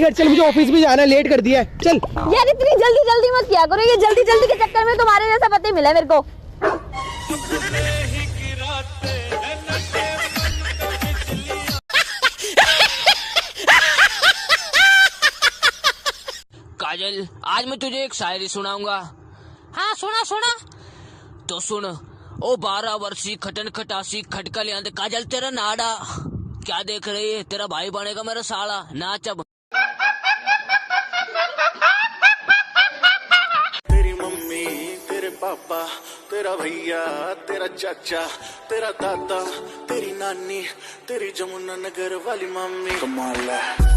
घर चल, मुझे ऑफिस भी जाना है, लेट कर दिया है, चल। यार इतनी जल्दी जल्दी मत किया करो, ये जल्दी जल्दी के चक्कर में तुम्हारे जैसा पति मिला मेरे को। काजल, आज मैं तुझे एक शायरी सुनाऊंगा। हाँ सुना सुना। तो सुन। ओ 12 वर्षी खटन खटासी खटका ले आंदे। काजल तेरा नाड़ा क्या देख रही है, तेरा भाई बनेगा मेरा साला, नाच अब। तेरी मम्मी, तेरे पापा, तेरा भैया, तेरा चाचा, तेरा दादा, तेरी नानी, तेरी जमुना नगर वाली मम्मी, कमाल है।